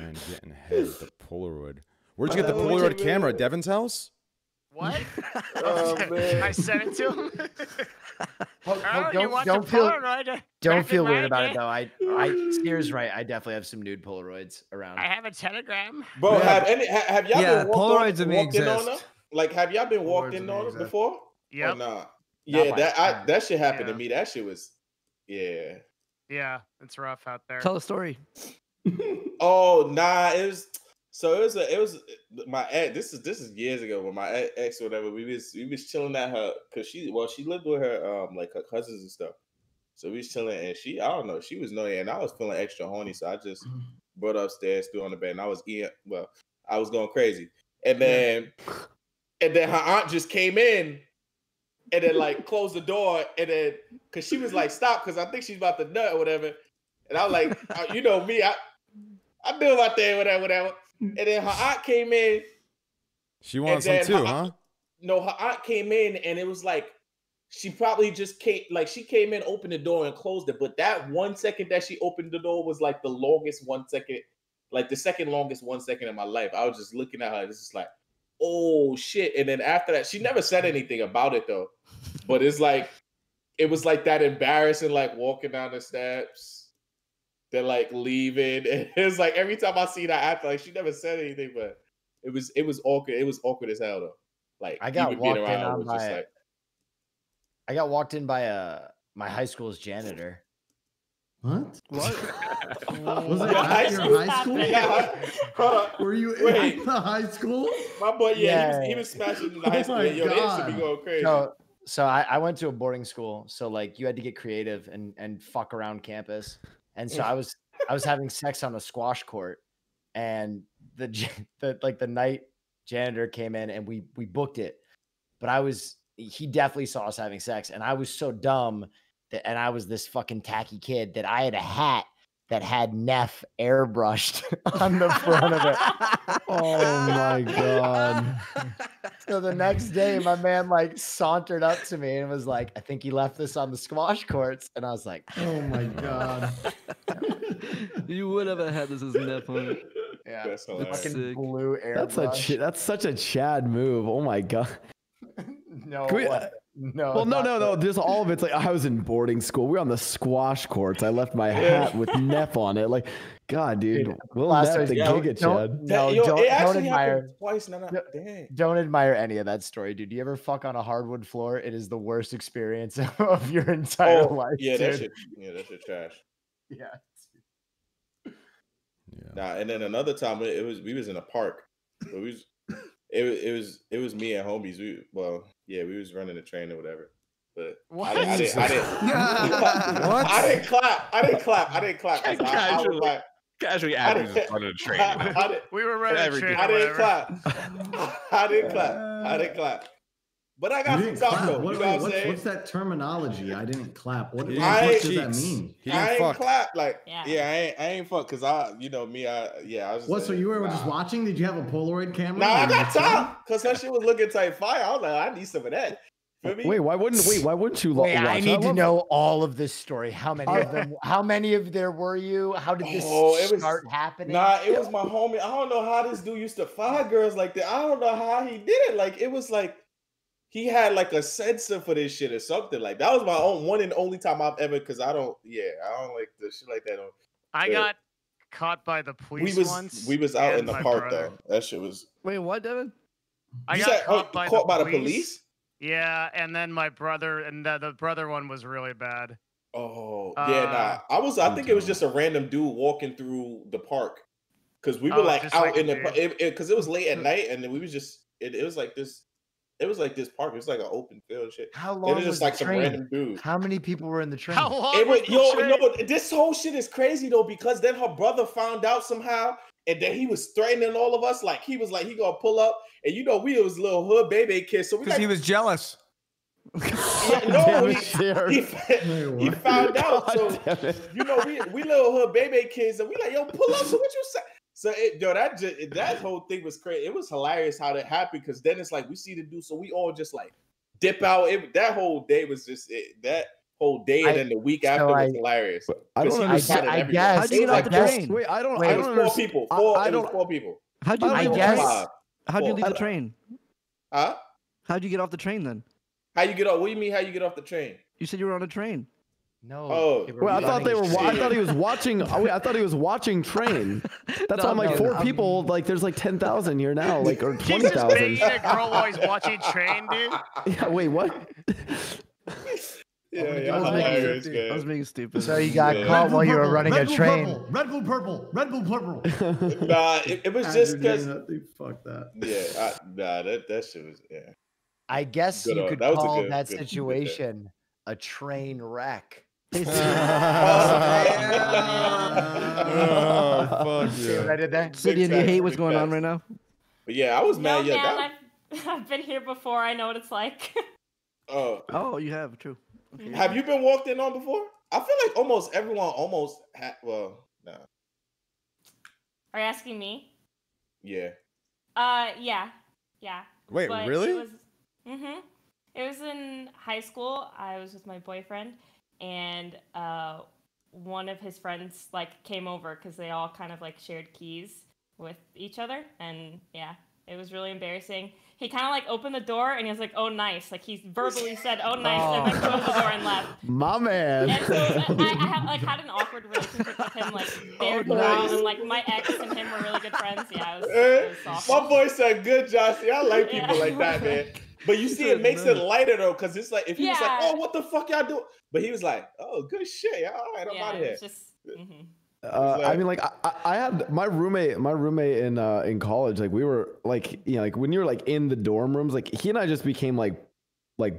Man getting head with the Polaroid. Where'd you get the Polaroid camera? At Devin's house? What? Oh, man. I sent it to him. Don't feel weird about it though. Steer's right. I definitely have some nude Polaroids around. I have a telegram. Bro, have y'all been Polaroids of me walking on exist. them? Like, have y'all been walking on them before? Yep. Or nah? Yeah, that shit happened to me. That shit was, yeah. Yeah, it's rough out there. Tell a story. Oh nah, it was my ex. This is years ago when my ex or whatever. We was chilling at her because she lived with her like her cousins and stuff. So we was chilling and I don't know, she was annoying and I was feeling extra horny, so I just brought her upstairs, threw on the bed, and I was going crazy. And then her aunt just came in and then like closed the door, and then because she was like, stop, because I think she's about to nut or whatever. And I was like, you know me, I do my thing, whatever. And then her aunt came in. She wants some too, huh? No, her aunt came in and it was like, she probably just came, like she came in, opened the door and closed it. But that 1 second that she opened the door was like the longest 1 second, like the second longest 1 second in my life. I was just looking at her. It's just like, oh shit. And then after that, she never said anything about it though. But it's like, it was like that embarrassing, like walking down the steps, then like leaving. And it was like every time I see that after, like she never said anything, but it was awkward. It was awkward as hell though. Like I got even being walked in around on was by just like, I got walked in by my high school's janitor. What? What? Was it at your high school? Yeah. Were you in the high school? My boy, he was smashing in the high school. Yo, they used to be going crazy. So I went to a boarding school, so like you had to get creative and fuck around campus. And so I was having sex on a squash court, and the night janitor came in and we booked it. But he definitely saw us having sex, and I was so dumb and I was this fucking tacky kid that I had a hat that had Neff airbrushed on the front of it. Oh my God. So the next day, my man like sauntered up to me and was like, I think he left this on the squash courts. And I was like, oh my God. You would have had this as Neff on it. Yeah, that's fucking blue airbrush. That's such a Chad move. Oh my God. No, no. Well, no. Just all of it's like I was in boarding school. We were on the squash courts. I left my hat with Neff on it. Like, God, dude. We'll Neff the Giga Chad. Don't admire. Twice, don't admire any of that story, dude. You ever fuck on a hardwood floor? It is the worst experience of your entire life. Yeah, dude. that shit trash. Yeah. Nah, and then another time we was in a park. But it was me and homies. We was running a train or whatever. But what? I didn't what? I didn't clap. I was like, casually average is running a train. We were running a train. I didn't clap. But I got some talk though. You know what I'm saying? What's that terminology? I didn't clap. What does that mean? I ain't clap. Like, I ain't fuck because I was. What? So you were just watching? Did you have a Polaroid camera? Nah, I got top because her shit was looking type fire. I was like, I need some of that. Wait, why wouldn't you watch? I need to know all of this story. How many of there were you? How did this start happening? Nah, it was my homie. I don't know how this dude used to find girls like that. I don't know how he did it. Like, it was like he had like a sensor for this shit or something. Like, that was my one and only time I've ever, because I don't like the shit like that. I got caught by the police once. We was out in the park though. That shit was. Wait, what, Devin? I got caught by the police? Yeah, and then my brother, and the brother one was really bad. Oh, yeah, nah. I think it was just a random dude walking through the park. Because we were like out in the, because it was late at night, and then we was just, it was like this park. It was like an open field and shit. How long was just like some random dude. How many people were in the train? How long was the train? No, this whole shit is crazy though, because then her brother found out somehow, and then he was threatening all of us. Like, he was like, he gonna pull up, and we was little hood baby kids. So because he was jealous. Yeah, he found out. So we little hood baby kids, and we like, yo, pull up. So what you say? So that whole thing was crazy. It was hilarious how that happened, because then it's like we see the dude, so we all just like dip out. That whole day was just that whole day, and then the week after was hilarious. I don't understand. I guess. How'd you get off the train? Wait, I don't. Wait, I It was don't 4 understand. people. I It was don't. 4 people. How'd you I leave the guess- train? How'd you leave Four. the train? Huh? How'd you get off the train then? How you get off? What do you mean? How you get off the train? You said you were on a train. No. Oh. they were Wait, I thought they were. running I thought he was watching. Oh, wait, I thought he was watching Train. That's why I'm like 4 people. Like there's like 10,000 here now. Like or He's just 20,000. banging a girl while he's watching Train, dude. Yeah. Wait. What? Yeah, I was hilarious, being, I man. was being stupid. So you got Yeah. caught while you were Purple, running Red a Bull train. Purple, Red Bull purple, Red Bull purple. Nah, it was just because. Fuck that. Yeah, that shit was I guess Good you on- could that was a call good- that good- good situation a train wreck. Oh, fuck See what I yeah. did there? Sidian, do you hate what's Big going on facts. right now? But yeah, I was No, mad. Yeah, man, I've been here before. I know what it's like. Oh, you have, true. Okay. Have you been walked in on before? I feel like almost everyone well, nah. Are you asking me? Yeah. Yeah. Wait, But really? It was in high school. I was with my boyfriend, and one of his friends like came over because they all kind of like shared keys with each other, and yeah, it was really embarrassing. He kind of like opened the door and he was like, "Oh, nice!" Like he verbally said, "Oh, nice," and then closed the door and left. My man. And so I had an awkward relationship with him, like there for a while, and like my ex and him were really good friends. Yeah, it was awful. My boy said good, Josh. See, I like people like that, man. But you see, it makes it lighter though, because it's like if he was like, "Oh, what the fuck y'all doing?" But he was like, "Oh, good shit. All right, I'm out of here." It's just. I mean, like I had my roommate in college. Like we were like, you know, like when you were like in the dorm rooms, like he and I just became like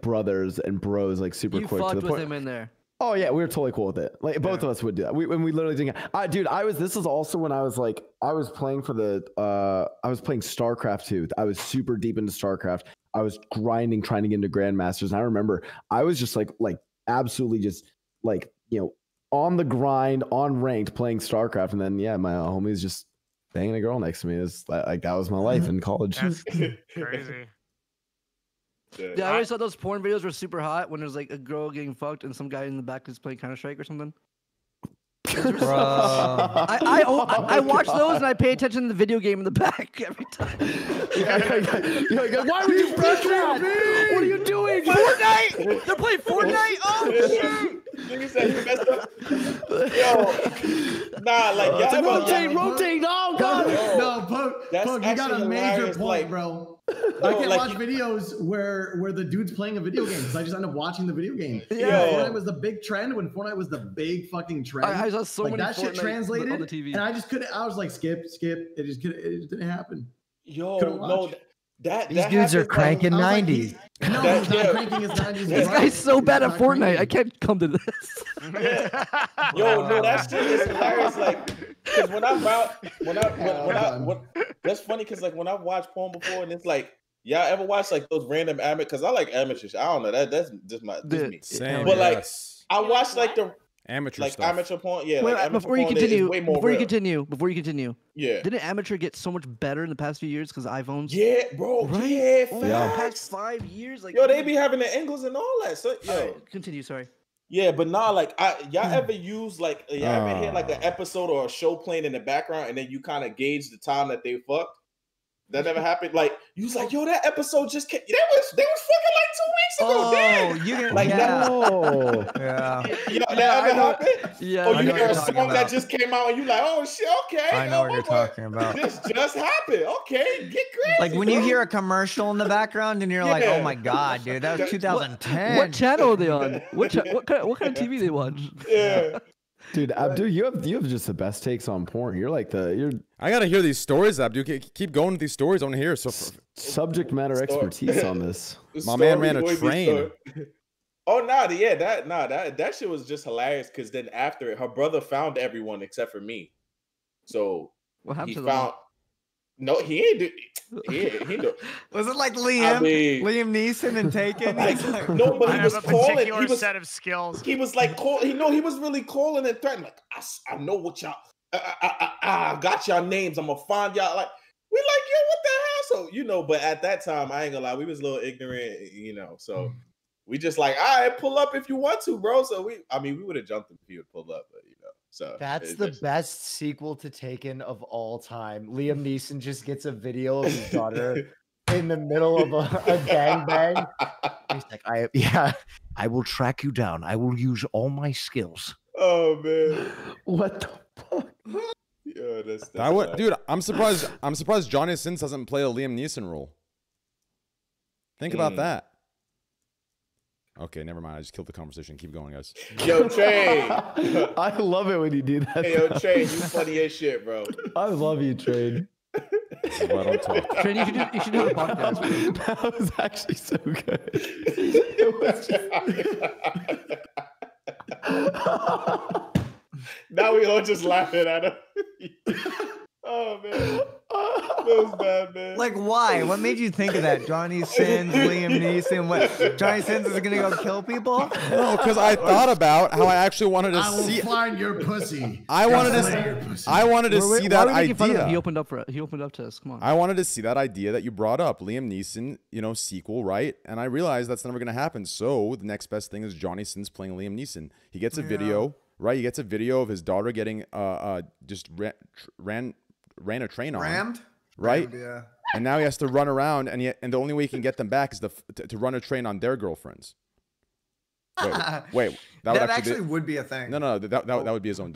brothers and bros, like super You quick to fucked the with point. him in there. Oh yeah, we were totally cool with it. Like both of us would do that. We literally didn't. Dude, this is also when I was playing for I was playing StarCraft 2. I was super deep into StarCraft. I was grinding, trying to get into Grandmasters. And I remember I was just like absolutely just like, you know, on the grind, on ranked, playing StarCraft. And then yeah, my homie's just banging a girl next to me. It's like that was my life in college. That's crazy. Yeah, I always thought those porn videos were super hot when there's like a girl getting fucked and some guy in the back is playing Counter-Strike or something. I watch those and I pay attention to the video game in the back every time. Why would you press that? What are you doing? Fortnite! They're playing Fortnite? Oh shit! Nigga said he messed up. Yo, nah, like y'all rotate. Oh god. No, Poke, That's you got a actually major hilarious, point, like- bro. I No, can't like- watch videos where the dude's playing a video game because I just end up watching the video game. Yeah. Fortnite was the big trend when Fortnite was the big fucking trend. I saw so like many that shit Fortnite translated, on the TV. and I just couldn't. I was like, skip. It just didn't happen. Yo, Couldn't no, watch. These dudes are happens, like- cranking I was like, 90s. No, That- he's not yeah. cranking his 90s. This right. guy's so bad at He's not Fortnite. cranking. I can't come to this. Yo, no, that shit is hilarious. Like, cause when that's funny because like when I've watched porn before and it's like, y'all ever watch like those random amateur? Cause I like amateur shit. I don't know that's just me. Same. But like, yes. I You watched like like the amateur like stuff. amateur porn. Yeah, Wait, like amateur before you porn is continue, way more before you real. continue, Yeah. didn't amateur get so much better in the past few years because iPhones? Yeah, bro. Right? Yeah, Oh, the facts. past 5 years, like Yo, they be having the angles and all that. So, yo. Alright, continue. Sorry. Yeah, but nah, like y'all ever use like y'all ever hear like an episode or a show playing in the background and then you kind of gauge the time that they fucked? That never happened. Like you was like, yo, that episode just came. They was fucking like 2 weeks ago. Damn. You get Like that. Oh. Yeah. You know, that ever happened? Yeah. Or I you know what hear a you're talking song that about. just came out and you like, oh shit, okay. I know what my you're boy, talking about. This just happened. Okay, get crazy. Like when you bro. hear a commercial in the background and you're like, Yeah. "Oh my god, dude, that was 2010." What channel are they on? What kind of TV they watch? Yeah. Dude, Abdul, you have just the best takes on porn. You're like you're I gotta hear these stories, Abdul. Keep going with these stories. I want to hear. So, subject matter expertise on this. My man ran a Story, boy, train. story. Oh that shit was just hilarious because then after it, her brother found everyone except for me. So What happened he to them? found no, he ain't do he do. Was it like Liam mean- Neeson and Taken? Like, He's like, no, but I he have was a calling. particular He was set of skills. he was like he was really calling and threatening. Like I know what y'all. I got y'all names. I'm gonna find y'all. Like we like yo, what the hell? So but at that time, I ain't gonna lie, we was a little ignorant, So we just like, all right, pull up if you want to, bro. So we would have jumped him if he would pull up, but you know. So that's the best sequel to Taken of all time. Liam Neeson just gets a video of his daughter in the middle of a gangbang. He's like, I will track you down. I will use all my skills. Oh man, What the fuck? yeah, that's Dude, I'm surprised Johnny Sins doesn't play a Liam Neeson role. Think about that. Okay, never mind. I just killed the conversation. Keep going, guys. Yo, Train. I love it when you do that. Hey, yo, Train, you funny as shit, bro. I love you, Train. This is why I don't talk. Train, you should do a podcast. That was actually so good. It was Now we all just laughing at him. Oh man, that was bad, man. Like, why? What made you think of that? Johnny Sins, Liam Neeson. What? Johnny Sins is gonna go kill people? No, because I thought about how I actually wanted to I will see. find your pussy. I wanted to see that Why are we making fun of him? idea. He opened up for it. He opened up to us. Come on. I wanted to see that idea that you brought up, Liam Neeson, you know, sequel, right? And I realized that's never going to happen. So the next best thing is Johnny Sins playing Liam Neeson. He gets a video, right? He gets a video of his daughter getting just ran a train on, Rammed? right? Rammed, yeah. And now he has to run around, and the only way he can get them back is to run a train on their girlfriends. Wait, that would That actually would be a thing. No, that would be his own.